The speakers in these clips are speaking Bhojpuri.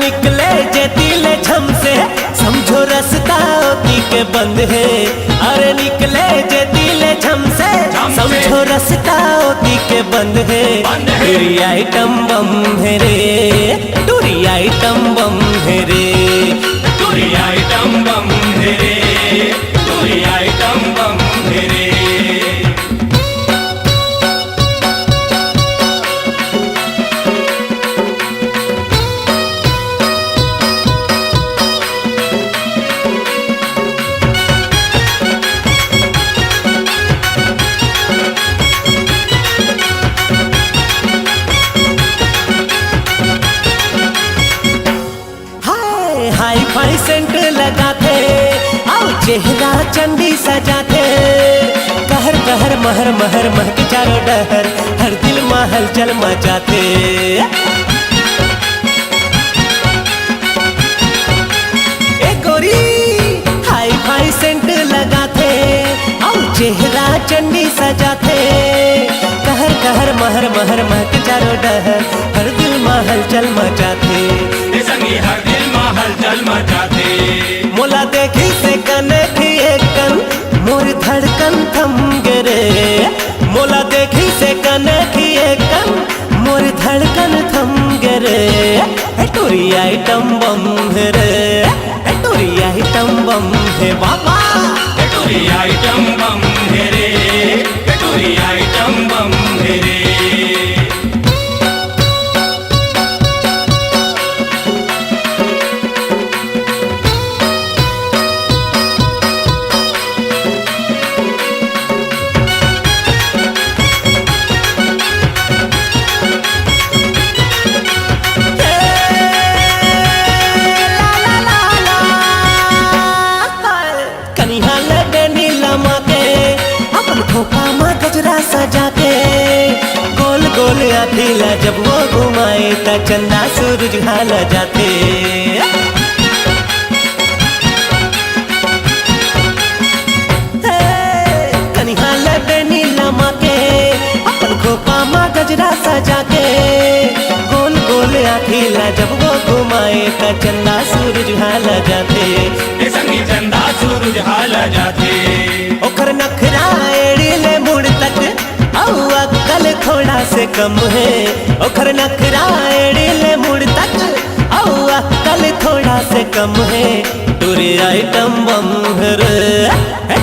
निकले जे दिल झम से समझो रास्ता ओती के बंद है। अरे निकले जे दिल झम से समझो रास्ता ओती के बंद है। टूरी आइटम बम है रे, टूरी आइटम बम है रे, टूरी आइटम बम है रे, टूरी आइटम बम है रे। हाई फाई सेंट लगाते आओ चेहरा चंडी सजाते। कहर कहर महर महर महक चारों डहर, हर दिल महल चल मचाते। ए गोरी हाई फाई सेंट लगाते आओ चेहरा चंडी सजाते। कहर कहर महर महर महक चारों डहर, हर दिल महल चल मचाते। संगी हर दिल महल चल मचाते। मोला देखी से कनखी एक कन मोर धड़कन थम गिरे। मोला देखी से कनखी एक कन मोर धड़कन थम गिरे। टूरी आइटम बम है रे, टूरी आइटम बम है बाबा, टूरी आइटम बम है रे, टूरी आइटम बम है रे। गजरा सजा के गोल गोल आखिला जब वो घुमाए ता चंदा सूरज हाला जाते। कनिहा लबे नीलमा के अपन खोपा माँ गजरा सजा के गोल गोल आखिला जब वो घुमाए ता चंदा सूरज हाला जाते। संगी चंदा सूरज हाला जाते। ओकर नखरा एड़िले मुड़ तक औ अक्कल थोड़ा से कम है। ओकर नखरा एड़िले मुड़ तक औ अक्कल थोड़ा से कम है। टूरी आइटम बम है रे,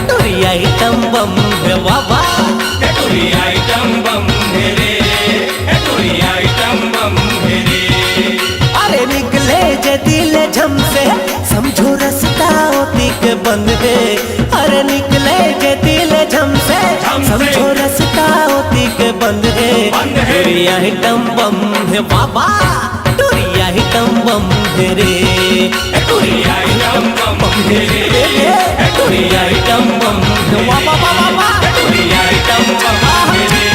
टूरी आइटम बम है बाबा, टूरी आइटम बम है रे, टूरी आइटम बम है रे। अरे निकले जे दिल झम से समझो रास्ता ओती के बंद है। अरे निकले जे दिल झम से समझो रास्ता ओती के बंद है। टूरी आइटम बम है बाबा, टूरी आइटम बम है रे, टूरी आइटम बम है रे, टूरी आइटम बम है बाबा बाबा, टूरी आइटम बम है रे।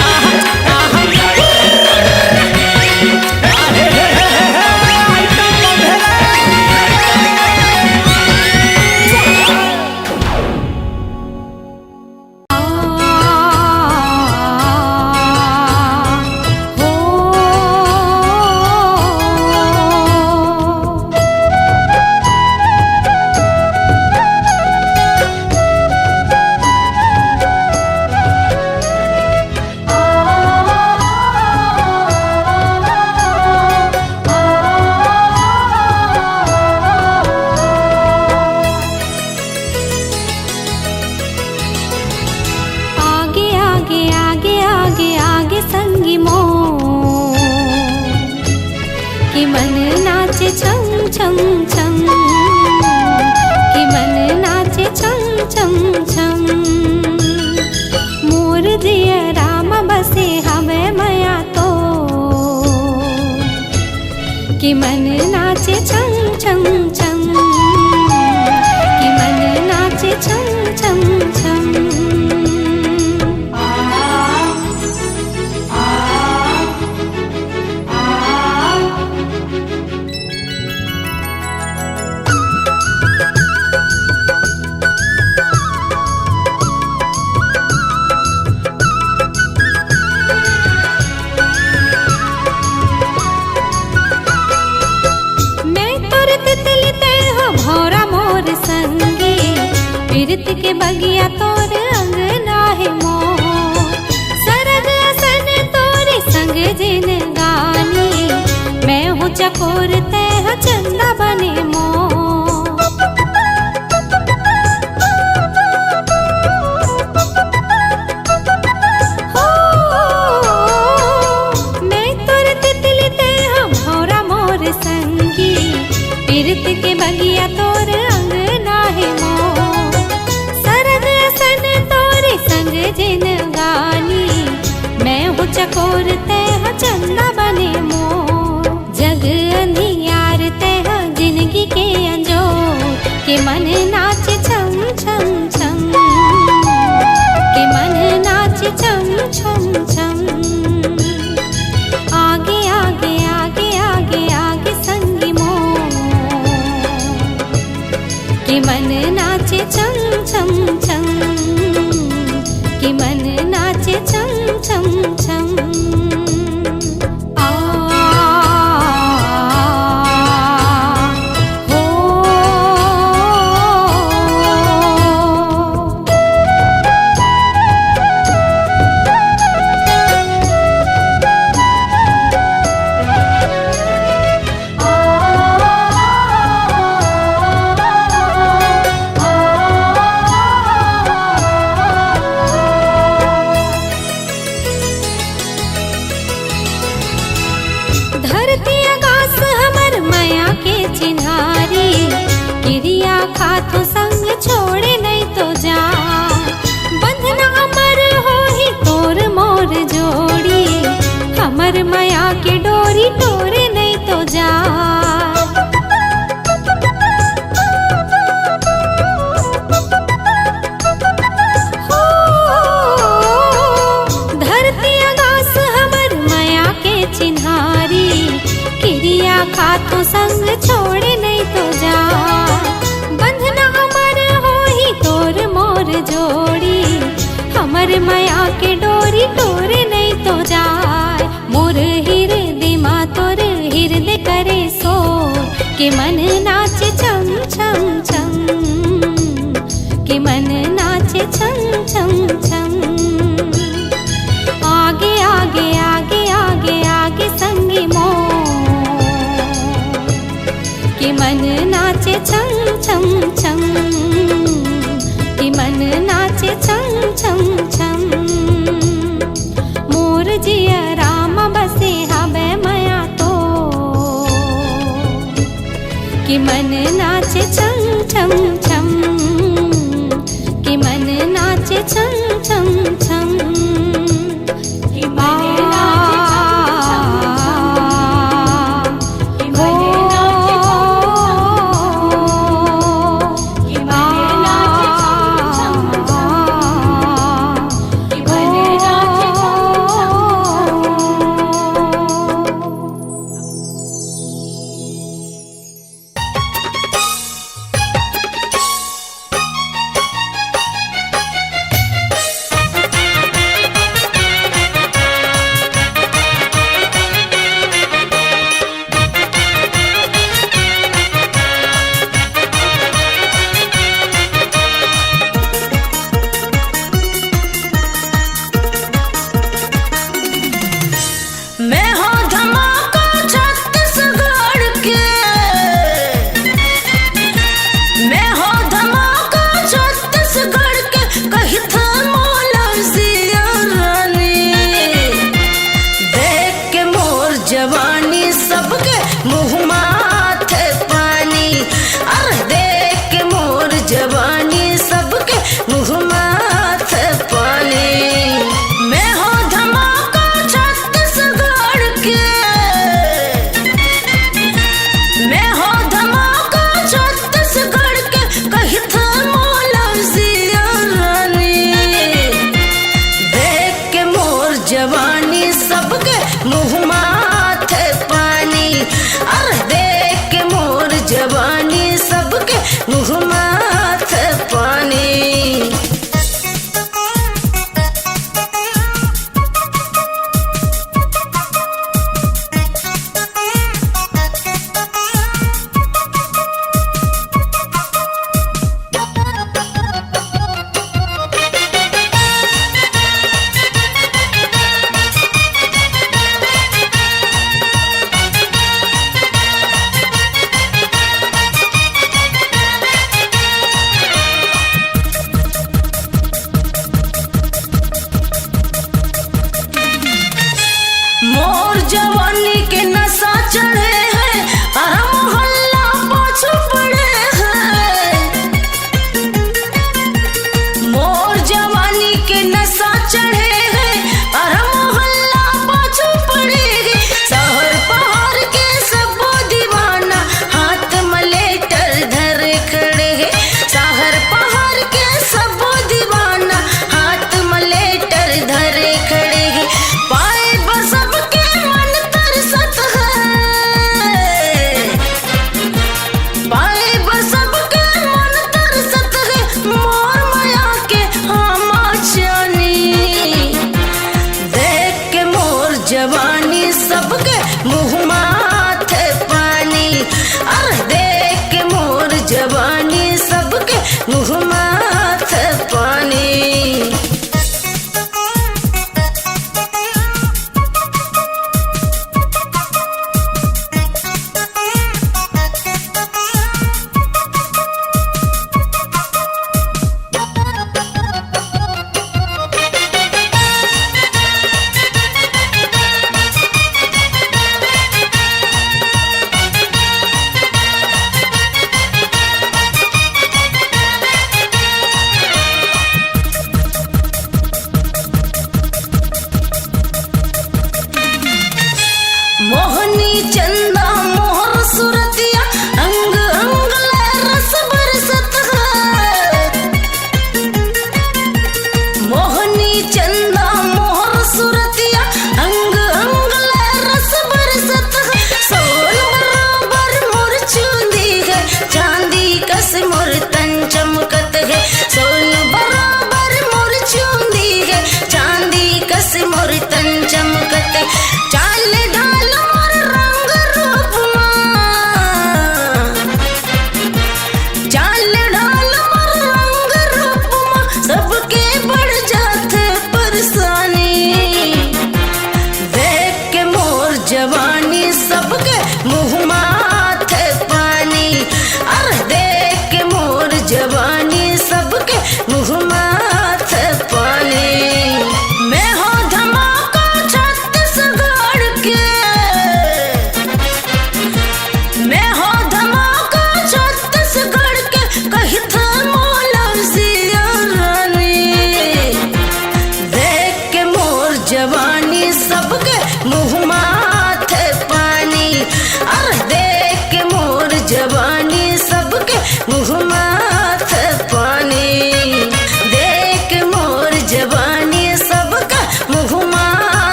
कि मन नाचे छम छम छम, कि मन नाचे छम छम छम। मैं बगिया तोर अंगना है मोर सरग असन तोरे संग जिन गानी मैं हूँ चकोर तह चंदा बने मोर पीरत के बगिया तोर अंगना है मोर सरग असन तोरे संग जिन गानी मैं हूँ चकोर तह चंदा बने मोर जग अंधियार तह जिंदगी के अंजोर के मन नाचे छम छम छम के मन नाचे छम छम छम आगे आगे आगे आगे आगे संगी मोर कि मन नाचे छम छम छम कि मन नाचे छम छम छम धरती आकाश हमर माया के चिन्हारी क्रिया खातो संग छोड़े नहीं तो जा बंधना अमर हो ही तोर मोर जोड़ी हमर माया के डोरी तोरे नहीं तो जा धरती आकाश हमर माया के चिन्हारी क्रिया खातो संग छोड़े नहीं तो जा बंधना अमर हो ही तोर मोर जोड़ी हमर माया के डोरी तोरे नहीं तो जाए मोर हृदय मा तोर हृदय करे सो के मन नाचे छम छम छम के मन नाचे छम छम छम आगे आगे आगे आगे आगे संगी मोर कि मन नाचे छम छम छम कि मन नाचे छम छम छम मोर जिया राम बसे हबे मया तो कि मन नाचे छम छम छम कि मन नाचे छम छम छम जवानी सबके मुँह माथे पानी अरे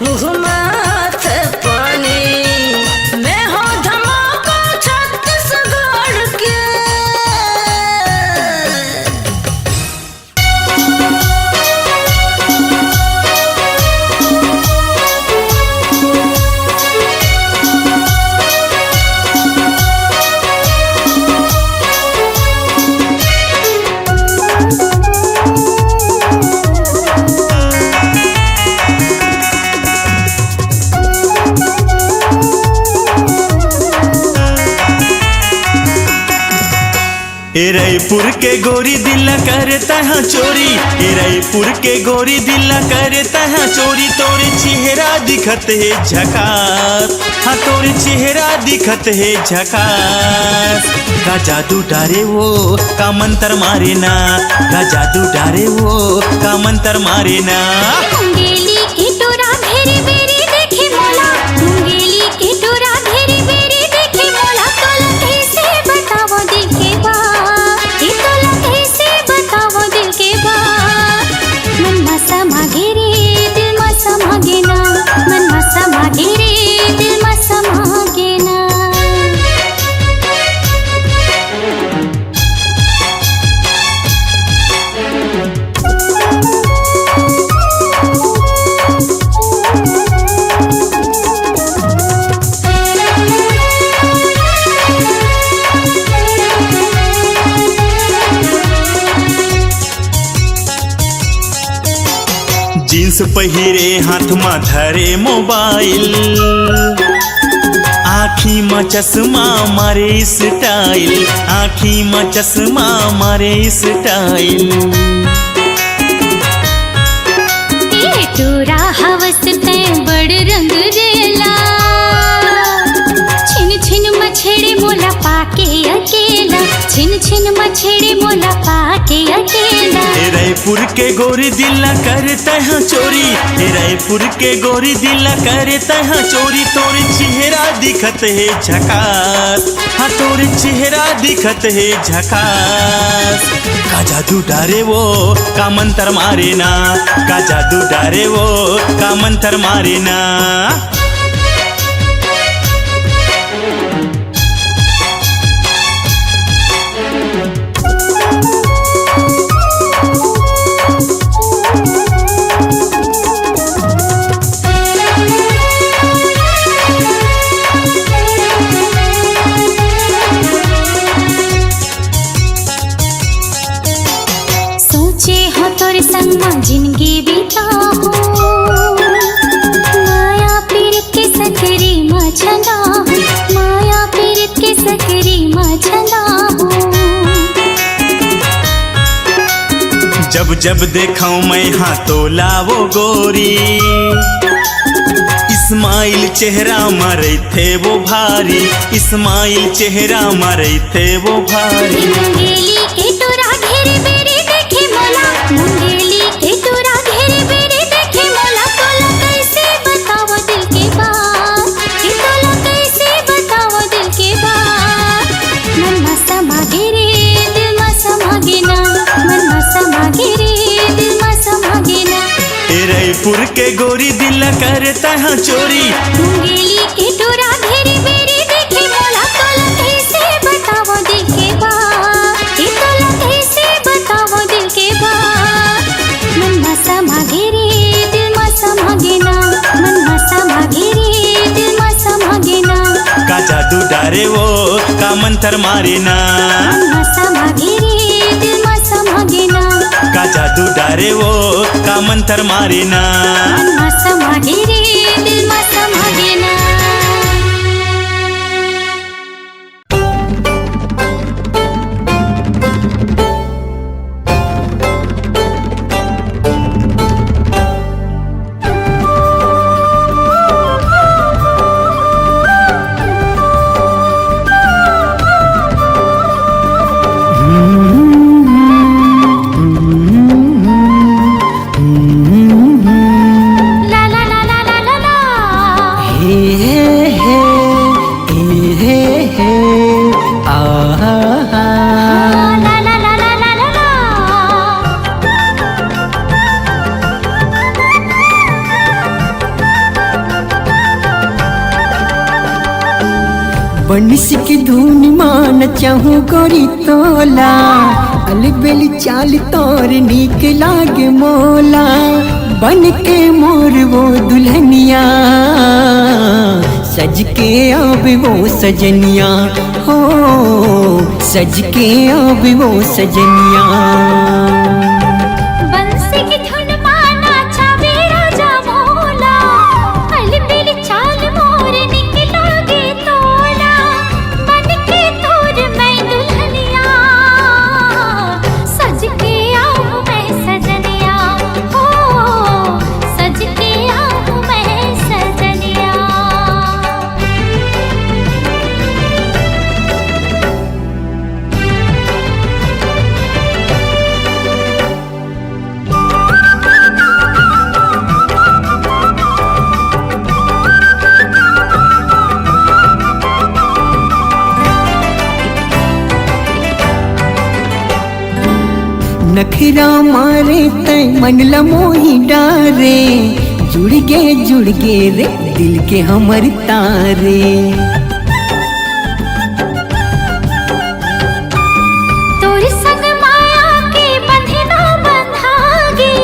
मुँह माथे पानी मैं हो धमाका छत्तीसगढ़ के। ए रायपुर के गोरी दिल करता है चोरी, ए रायपुर के गोरी दिल करता है चोरी। तोरे चेहरा दिखत है झकास, हाँ तोरे चेहरा दिखत है झकास। का जादू डारे वो का मंत्र मारे ना, का जादू डारे वो का मंत्र मारे ना। मुंगेली के टोरा भेरी बेरी देखे मोला, मुंगेली के टोरा भेरी बेरी देखे मोला। तोला कैसे बतावो दिल के बात, ये तोला कैसे बतावो दिल के बात। मन मा समागे रे दिल मा समागे ना, मन मा समागे रे दिल मा समागे ना। जींस पहिरे हाथ में धरे मोबाइल, आँखी में चश्मा मारे स्टाइल, आँखी में चश्मा मारे स्टाइल। ये टोरा हवस ते बड़ रंग रेला, छिन छिन मछड़े मोला पाके अकेला, छिन छिन मछड़े मोला पाके अकेला। ए रायपुर के गोरी दिल करता है चोरी, ए रायपुर के गोरी दिल करता है चोरी। तोरे चेहरा दिखत है झकास, हाँ तोरे चेहरा दिखत है झकास। का जादू डारे वो का मंत्र मारे ना, का जादू डारे वो का मंत्र मारे ना। सोचे हो तोरे संग में जिंदगी बिताऊं, माया पीर के सकरी में छंदाऊं, माया पीर के सकरी में छंदाऊं। जब जब देखाऊं मैं हाथों लावो गोरी, इस्माइल चेहरा मारे थे वो भारी, इस्माइल चेहरा मारे थे वो भारी। मुंगेली के टोरा घेरे बेरी देखे मोला, मुंगेली के टोरा घेरे बेरी देखे मोला। तोला कैसे बतावो दिल के बात, ये तोला कैसे बतावो दिल के बात। मन मा समागे रे दिल मा समागे ना, मन मा समागे रे दिल मा समागे ना। ए रायपुर के गोरी दिल करता है चोरी, मुंगेली के टोरा घेरे बेरी देखे मोला। तोला कैसे बतावो दिल के बात, ये तोला कैसे बतावो दिल के बात। मन मा समागे रे दिल मा समागे ना, मन मा समागे रे दिल मा समागे ना। का जादू डारे वो का मंत्र मारे ना, मन मा समागे रे दिल मा समागे ना, का जादू डारे वो का मंत्र मारे ना। मन मा समागे रे दिल मा समागे ना। ला ला ला ला ला बंसी की धुन मान चाहूँ गोरी तोला, अलबेली चाल तोर नीक लागे मोला। बन के मोर वो दुल्हनिया, सज के आवे वो सजनिया, हो सज के आवे वो सजनिया। बंसी की धुन माना छावे राजा मोला, अलबेली चाल मोर निक लागे तोला। बन के तोर मैं दुल्हनिया, सज के आऊं मैं सजनिया, हो सज के आऊं मैं सजनिया। नखरा मारे तय मन लमोही डारे, जुड़ गे रे दिल के हमर तारे। तोर संग माया के बंधे ना बंधागे,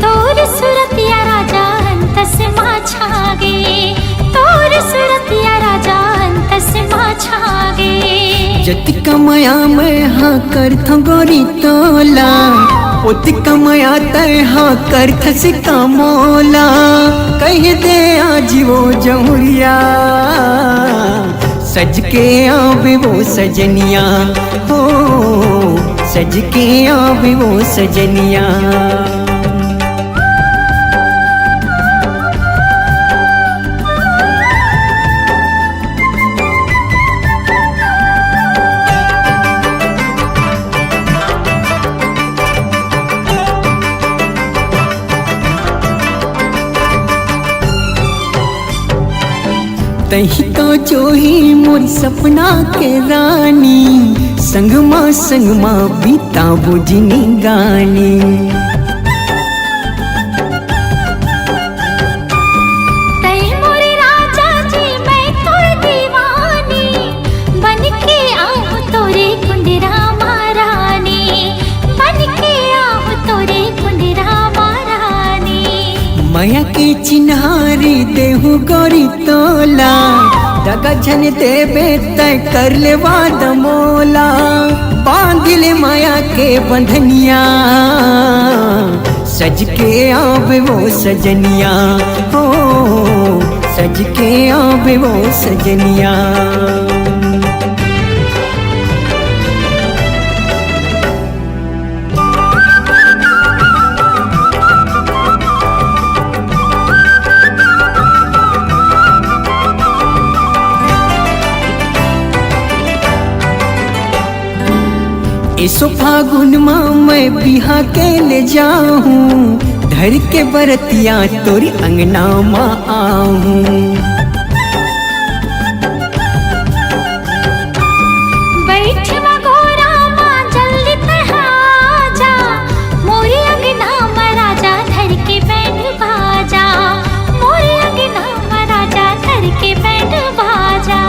तोर सुरतिया राजा अंतस मा छागे, तोर सुरतिया राजा अंतस मा छागे। जत कमाया मैं हाँ कर गोरी तोला, उत कमाया तय हाँ कर थस मोला। कह दे आज वो जमुरिया, सज के आवे वो सजनिया, हो सज के आवे वो सजनिया। तही तो जोही मोर सपना के रानी, संगमा बीता बुझनी गानी। तै मोरे राजा जी मैं तोर दीवानी, बन के आऊं तोरे कुंडरा महारानी, बन के आऊं तोरे कुंडरा महारानी। माया के चिन्हारी देहु गोरी तोला, दगा झन देवे तय कर ले वाद मोला। बांधिले माया के बंधनिया, सज के आवे वो सजनिया, हो सज के आवे वो सजनिया। इसो फागुन माँ मैं बिहा के ले जाऊं, धर के बरतिया तोरी अंगना माँ आऊं। बैठवा गोरा माँ जल्दी तहा जा, मोरे अंगना माँ राजा धर के बैंड बाजा, मोरे अंगना माँ राजा धर के बैंड बाजा।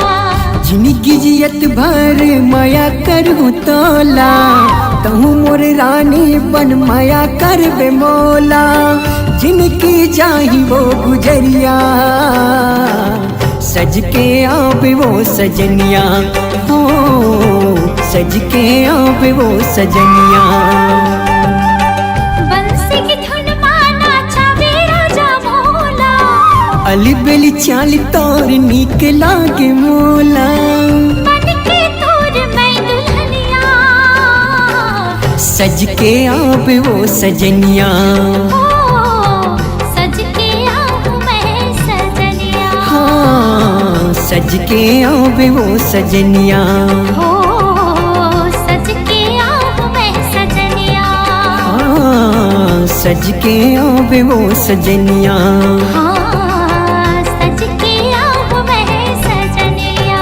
जिनकी जियत भर माया करहूँ तोला, तहु मोर रानी बन माया कर बे मोला। जिनकी जाही वो गुजरिया, सज के आवे वो सजनिया, हो सज के आवे वो सजनिया। बंसी की धुन माना छावे राजा मोला, अलबेली चाल तोर नीक लागे मोला। बन के तोर मैं दुल्हनिया, सज के आवे वो सजनिया, हो सज के आऊं मैं सजनिया, हाँ सज के आवे वो सजनिया। हो सज के आऊं मैं सजनिया, हाँ सज के आवे वो सजनिया। हाँ सज के आऊं मैं सजनिया।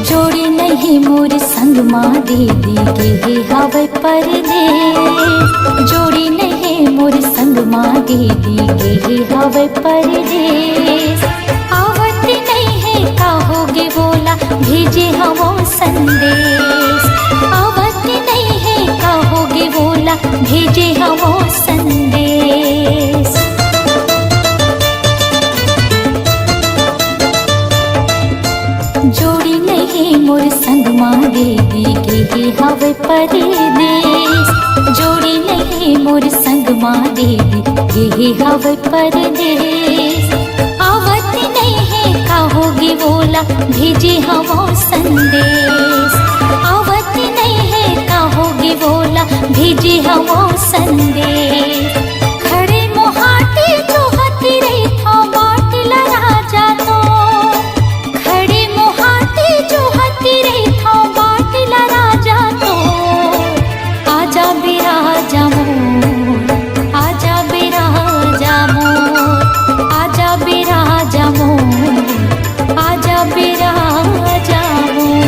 जोड़ी नहीं मोर संग माँ दीदी के हवे परदेस। जोड़ी नहीं मोर संग माँ दीदी के हवे परदेस। आवत नहीं है कहोगे बोला भेजे हवो संदेश। आवत नहीं है कहोगे बोला भेजे हवो संदेश। जोड़ी नहीं मोर संग माँ दीदी के हवे परदेस। जोड़ी नहीं मोर संग माँ दीदी के हवे परदेस। आवत नहीं है कहोगे बोला भेजे हवो संदेश। आवत नहीं है कहोगे बोला भेजे हवो संदेश। खड़े मोहाटी जो हती रही था बाटला राजा तो। खड़े मोहाटी जो हती रही था बाटला राजा तो। आजा बिराजा मोर, आजा बिराजा मोर, आजा बिराजा मोर, आजा बिराजा मोर।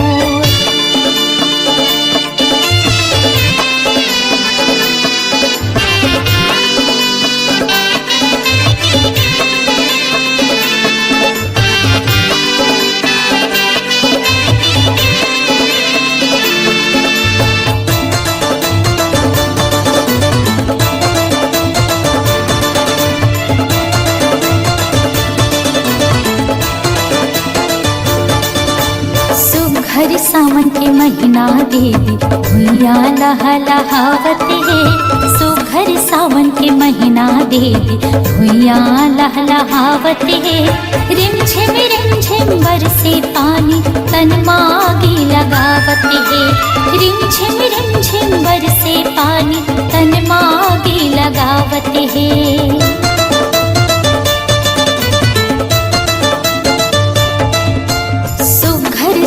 सुघर सावन के महीना देवी भुइया लहलहावत है। सुघर सावन के महीना देवी भुइया लहलहावत है। रिमझिम बरसे पानी तन मागी लगावत है। रिमझिम बरसे पानी तन मागी लगावत है।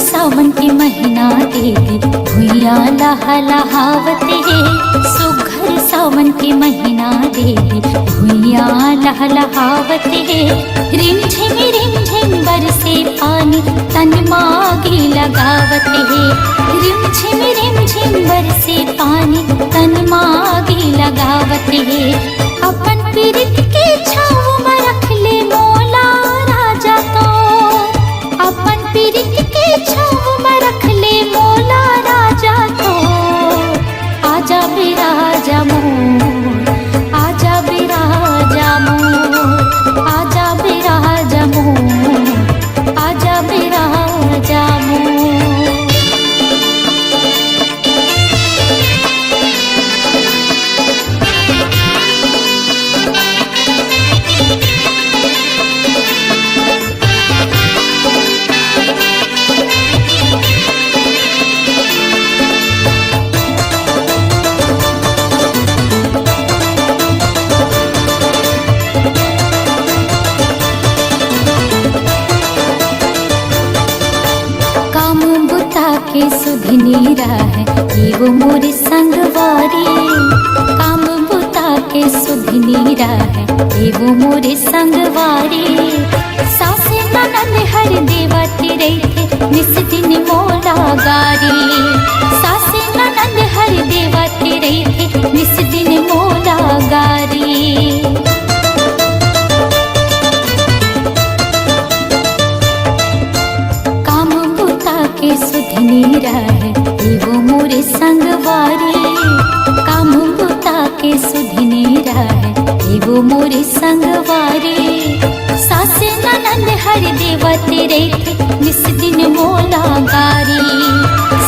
सावन के महीना देवी भुइया लहलहावत है। सुघर सावन के महीना देवी भुइया लहलहावत है। रिमझिम बरसे पानी तन मागी लगावत है। रिमझिम बरसे पानी तन मागी लगावत है। अपन पीरित के छाव में रख ले मोला राजा तो। अपन पीरित के छाव में रख ले मोला राजा तो। आजा बिराजा मोर, आजा बिराजा मोर, आजा बिराजा मोर, आजा बिराजा मोर। के सुधनी है ये वो मोर संगवारी। काम बुता के सुधनी है ये वो मोर संगवारी। सासे ननद हर देवती रही निस दिन मोला गारी। सासे ननद हर देवती रही निस दिन मोला गारी। के सुधनी है ये वो मोर संगवारी। काम बुता के सुधनी है ये वो मोर संगवारी। सासे ननद हर देवती रही निस दिन मोला गारी।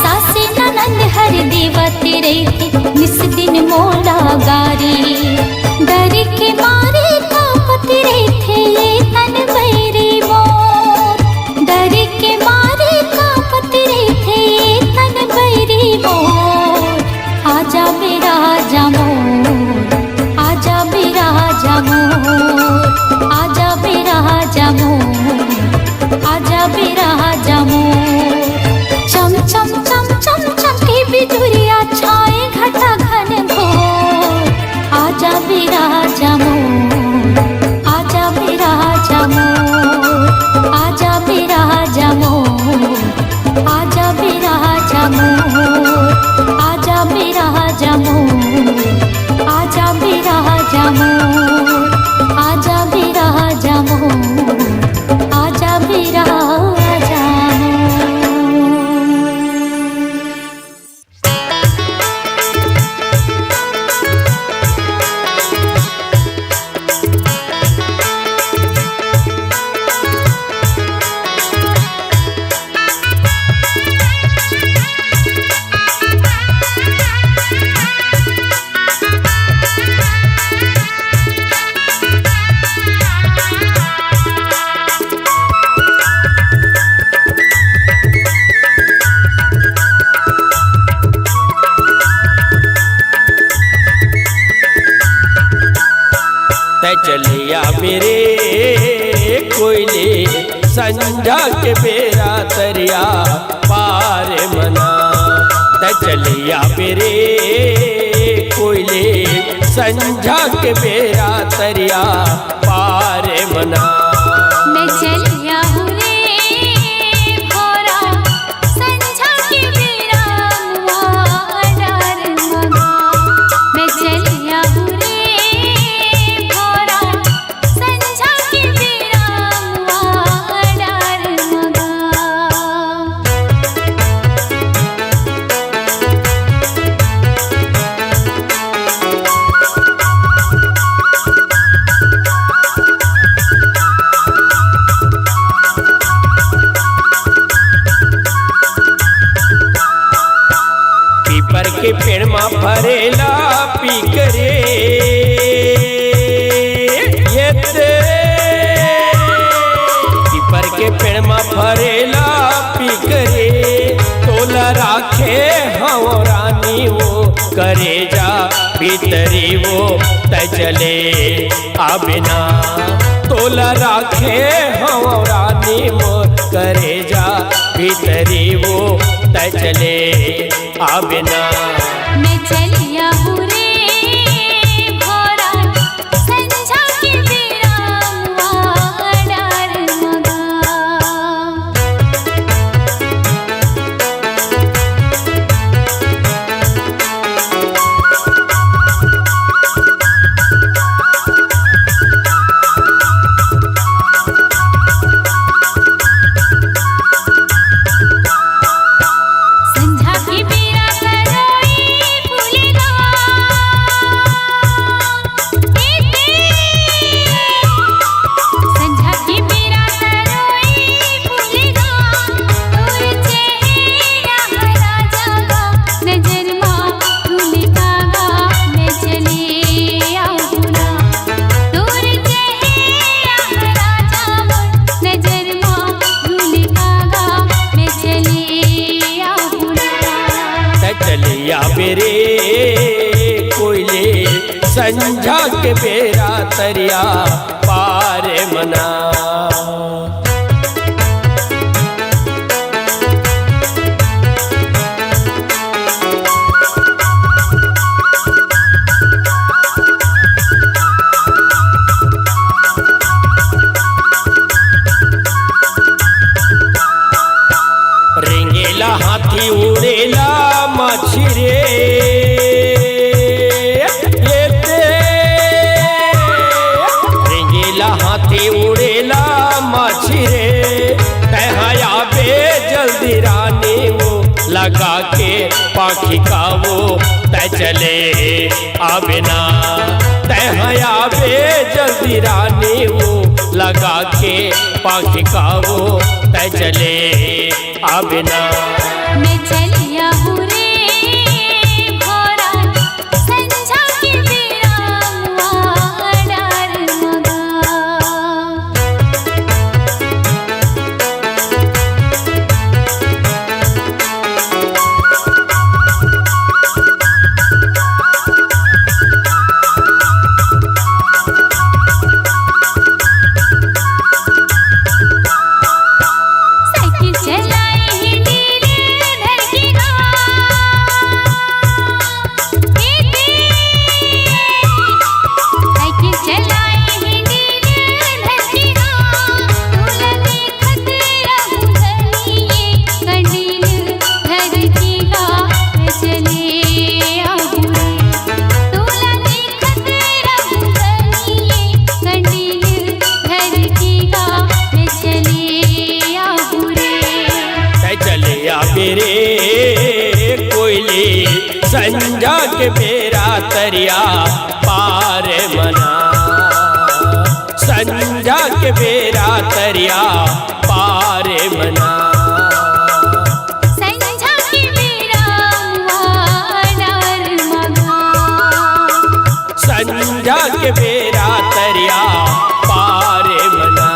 सासे ननद हर देवती रही निस दिन मोला गारी। डर के मारे कांपती रही थे ये तन बैरी मोर। डर के मारे कांपती रही थे ये तन बैरी मोर। आजा बिराजा मोर, आजा बिराजा मोर, आजा बिराजा मोर, आजा बिराजा मोर। चम चम चम चम चमके बिजुरिया छाए घटा घन घोर। आजा बिराजा मोर, आजा बिराजा मोर, आजा बिराजा मोर, आजा चलिया मेरे कोयले संझा के बेरा तरिया पार मना त चलिया मेरे कोयले संझा के बेरा तरिया पार मना मैं चलिया हूँ रे भोरा संझा के बेरा मुआ डार मगा मैं चलिया हूँ रे भोरा संझा के बेरा मुआ डार मगा पीपर के पेड़ मा फरेला पीकरे ये ते पीपर के पेड़ मा फरेला पीकरे तोला राखे हव रानी वो करे जा भीतरी वो तजले आबिना तोला राखे हव रानी वो करे जा भीतरी वो तजले आबिना मैं चलिया हूँ रे भोरा संझा के बेरा मुआ डार मगा संझा के बेरा तरोई फूलेगा संझा के बेरा तरोई फूलेगा तोर चेहरा हरा जागा नजर माँ भूलेगा मैं चले आऊँगा तोर चेहरा हरा जागा नजर माँ भूलेगा मैं चले आऊँगा त चलिया मेरे कोयले संझा के बेरा तरिया पार मना रेंगेला हाथी उड़ेला मछरे रेंगेला हाथी उड़ेला मछरे तहया बे जल्दी रानी वो लगा के पाखी का वो तय चले आबिना तहया बे जल्दी रानी वो लगा के पाखी का वो तय चले आबिना मैं चलिया हूँ रे भोरा संझा के बेरा मुआ डार मगा साइकिल चलाई हिंडीले धड़केगा साइकिल चलाई हिंडीले धड़केगा तोला देखत रहूं धनिये कंडील धड़केगा मैं चले आऊँ तोला देखत रहूं धनिये कंडील धड़केगा मैं चले आऊँ तय चलिया मेरे कोयले संझा के बेरा तरिया पार मना संझा के बेरा तरिया पार मना संझा के बेरा मुआ डार मगा संझा के बेरा तरिया पार मना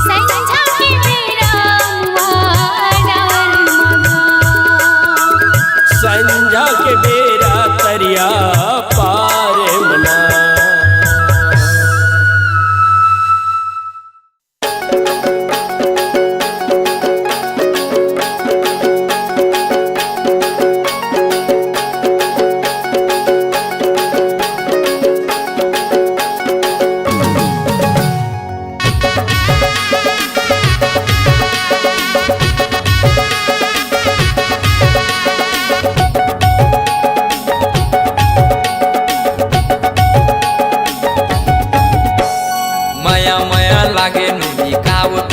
संझा के बेरा मुआ डार मगा संझा के बेरा तरिया पार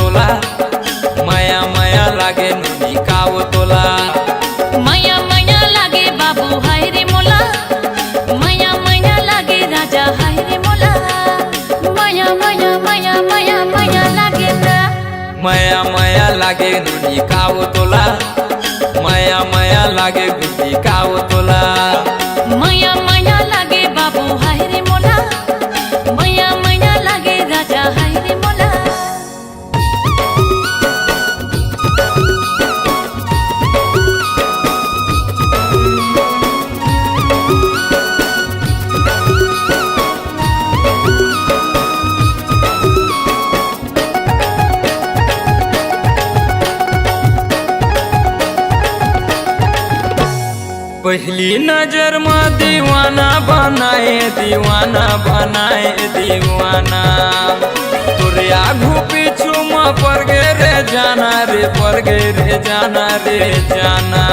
तोला माया माया लागे नुनी काव तोला माया माया लागे बाबू हाय रे मोला माया माया लागे राजा हाय रे मोला माया माया माया माया माया लागे ना माया माया लागे नुनी काव तोला माया माया लागे गुटी काव तोला माया माया लागे बाबू हाय रे मोला माया माया लागे राजा हाय रे मोला पहली नजर में दीवाना बनाए दीवाना बनाए दीवाना तोरे आगू पीछू में पड़ गे रे जाना रे पड़ गे रे जाना रे जाना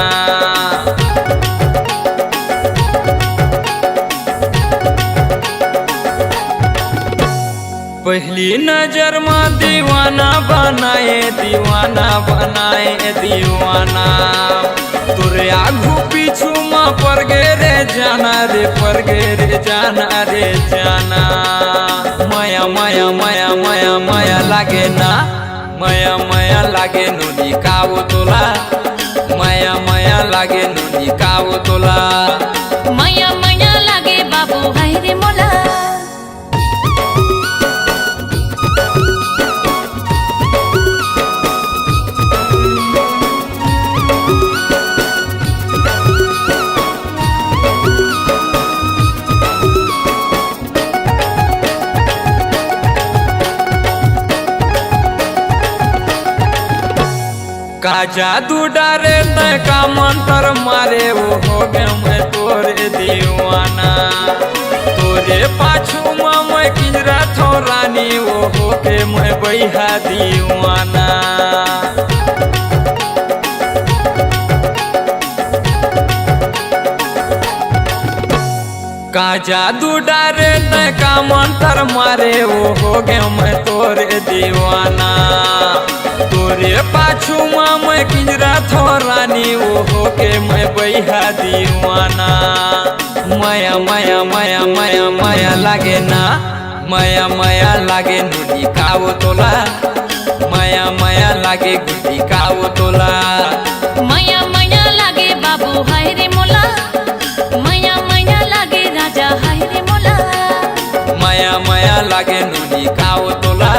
पहली नजर में दीवाना बनाए दीवाना बनाए दीवाना तोरे आगू पीछू में पड़ गे रे जाना रे पड़ गे रे जाना रे जाना माया माया माया माया माया लागे ना माया माया लागे नुनी काव तोला माया माया लागे नुनी काव तोला माया माया लागे बाबू हाय रे मोला का जादू डारे तय का मंत्र मारे वो हो गए मैं तोरे दीवाना तोरे पाछू में मैं किंजरा थो रानी वो हो के मैं बैहा दीवाना का जादू डारे तय का मंत्र मारे वो हो गए मैं तोरे दीवाना तोरे पाछू में मैं किंजरा थो रानी वो हो के मैं बैहा दीवाना माया माया माया माया माया लागे ना माया माया लागे नुनी काव तोला माया माया लागे गुटी काव तोला माया माया लागे बाबू हाय रे मोला माया माया लागे राजा हाय रे मोला माया माया लागे नुनी काव तोला